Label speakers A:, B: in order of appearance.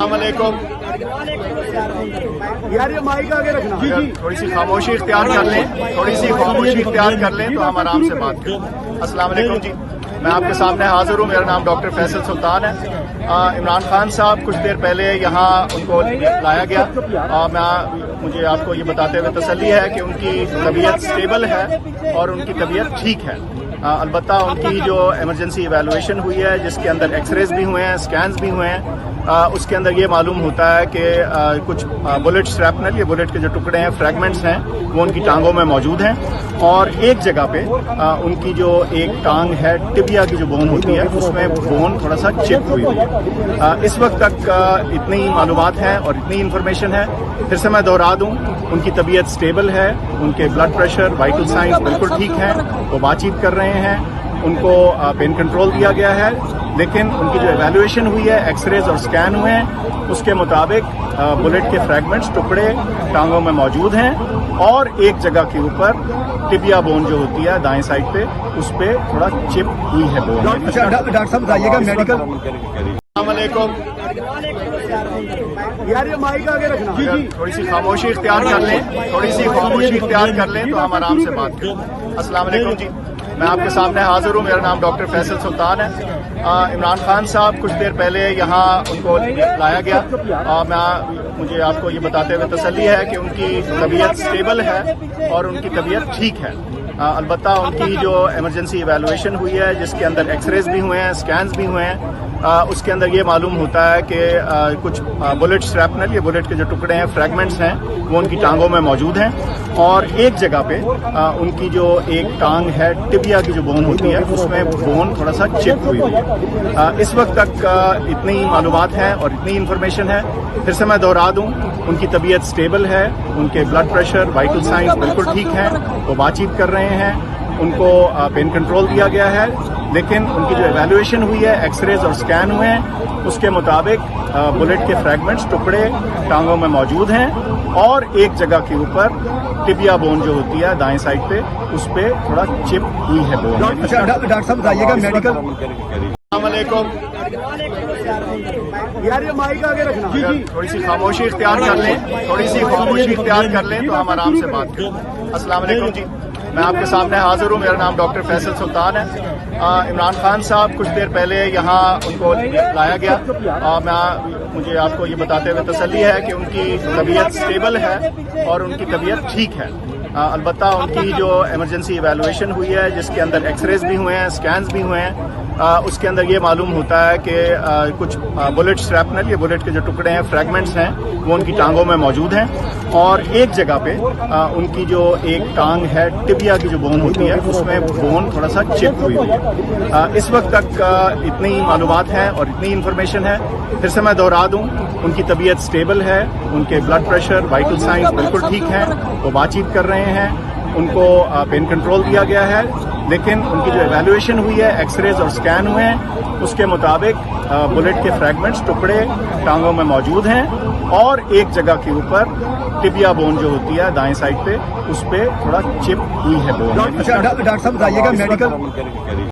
A: السلام علیکم
B: یار یہ مائک آگے رکھنا.
A: تھوڑی سی خاموشی اختیار کر لیں تو ہم آرام سے بات کریں. السلام علیکم جی، میں آپ کے سامنے حاضر ہوں. میرا نام ڈاکٹر فیصل سلطان ہے. عمران خان صاحب کچھ دیر پہلے یہاں ان کو لایا گیا. مجھے آپ کو یہ بتاتے ہوئے تسلی ہے کہ ان کی طبیعت سٹیبل ہے اور ان کی طبیعت ٹھیک ہے. البتہ ان کی جو ایمرجنسی ایویلویشن ہوئی ہے جس کے اندر ایکس ریز بھی ہوئے ہیں، اسکینز بھی ہوئے ہیں، اس کے اندر یہ معلوم ہوتا ہے کہ کچھ بلٹ شرپنل، یہ بلٹ کے جو ٹکڑے ہیں، فریگمنٹس ہیں، وہ ان کی ٹانگوں میں موجود ہیں. اور ایک جگہ پہ ان کی جو ایک ٹانگ ہے، ٹبیا کی جو بون ہوتی ہے، اس میں بون تھوڑا سا چپ ہوئی ہوئی ہے. اس وقت تک اتنی معلومات ہیں اور اتنی انفارمیشن ہے. پھر سے میں دوہرا دوں، ان کی طبیعت سٹیبل ہے، ان کے بلڈ پریشر، وائٹل سائنس بالکل ٹھیک ہیں، وہ بات چیت کر رہے ہیں، ان کو پین کنٹرول دیا گیا ہے. لیکن ان کی جو ایویلویشن ہوئی ہے، ایکس ریز اور اسکین ہوئے ہیں، اس کے مطابق بلٹ کے فریگمنٹس، ٹکڑے ٹانگوں میں موجود ہیں. اور ایک جگہ کے اوپر ٹبیا بون جو ہوتی ہے دائیں سائڈ پہ، اس پہ تھوڑا چپ ہوئی ہے بون.
B: ڈاکٹر صاحب بتائیے گا میڈیکل.
A: السلام علیکم
B: یار یہ مائک آگے رکھنا.
A: تھوڑی سی خاموشی اختیار کر لیں تو ہم آرام سے بات کریں. السلام علیکم جی، میں آپ کے سامنے حاضر ہوں. میرا نام ڈاکٹر فیصل سلطان ہے. عمران خان صاحب کچھ دیر پہلے یہاں ان کو لایا گیا. مجھے آپ کو یہ بتاتے ہوئے تسلی ہے کہ ان کی طبیعت سٹیبل ہے اور ان کی طبیعت ٹھیک ہے. البتہ ان کی جو ایمرجنسی ایویلویشن ہوئی ہے جس کے اندر ایکس ریز بھی ہوئے ہیں، اسکینز بھی ہوئے ہیں، اس کے اندر یہ معلوم ہوتا ہے کہ کچھ بلٹ شرپنل، یہ بلٹ کے جو ٹکڑے ہیں، فریگمنٹس ہیں، وہ ان کی ٹانگوں میں موجود ہیں. اور ایک جگہ پہ ان کی جو ایک ٹانگ ہے، ٹبیا کی جو بون ہوتی ہے، اس میں بون تھوڑا سا چپ ہوئی ہوئی ہے. اس وقت تک اتنی معلومات ہیں اور اتنی انفارمیشن ہے. پھر سے میں دوہرا دوں، ان کی طبیعت سٹیبل ہے، ان کے بلڈ پریشر، وائٹل سائنس بالکل ٹھیک ہیں، وہ بات چیت کر رہے ہیں، ان کو پین کنٹرول دیا گیا ہے. لیکن ان کی جو ایویلویشن ہوئی ہے، ایکس ریز اور اسکین ہوئے ہیں، اس کے مطابق بلٹ کے فریگمنٹس، ٹکڑے ٹانگوں میں موجود ہیں. اور ایک جگہ کے اوپر ٹبیا بون جو ہوتی ہے دائیں سائڈ پہ، اس پہ تھوڑا چپ ہوئی ہے بون.
B: ڈاکٹر صاحب بتائیے گا میڈیکل.
A: السلام علیکم
B: یار یہ مائک آگے رکھنا.
A: تھوڑی سی خاموشی اختیار کر لیں تو ہم آرام سے بات کریں. السلام علیکم جی، میں آپ کے سامنے حاضر ہوں. میرا نام ڈاکٹر فیصل سلطان ہے. عمران خان صاحب کچھ دیر پہلے یہاں ان کو لایا گیا. مجھے آپ کو یہ بتاتے ہوئے تسلی ہے کہ ان کی طبیعت سٹیبل ہے اور ان کی طبیعت ٹھیک ہے. البتہ ان کی جو ایمرجنسی ایویلویشن ہوئی ہے جس کے اندر ایکس ریز بھی ہوئے ہیں، اسکینز بھی ہوئے ہیں، اس کے اندر یہ معلوم ہوتا ہے کہ کچھ بلٹ شرپنل، یہ بلٹ کے جو ٹکڑے ہیں، فریگمنٹس ہیں، وہ ان کی ٹانگوں میں موجود ہیں. اور ایک جگہ پہ ان کی جو ایک ٹانگ ہے، ٹبیا کی جو بون ہوتی ہے، اس میں بون تھوڑا سا چپ ہوئی ہوئی ہے. اس وقت تک اتنی معلومات ہیں اور اتنی انفارمیشن ہے. پھر سے میں دوہرا دوں، ان کی طبیعت سٹیبل ہے، ان کے بلڈ پریشر، وائٹل سائنس بالکل ٹھیک ہیں، وہ بات چیت کر رہے ہیں، ان کو پین کنٹرول دیا گیا ہے. لیکن ان کی جو ایویلویشن ہوئی ہے، ایکس ریز اور اسکین ہوئے ہیں، اس کے مطابق بلٹ کے فریگمنٹس، ٹکڑے ٹانگوں میں موجود ہیں. اور ایک جگہ کے اوپر ٹبیا بون جو ہوتی ہے دائیں سائڈ پہ، اس پہ تھوڑا چپ ہوئی ہے بون.
B: ڈاکٹر صاحب بتائیے گا میڈیکل.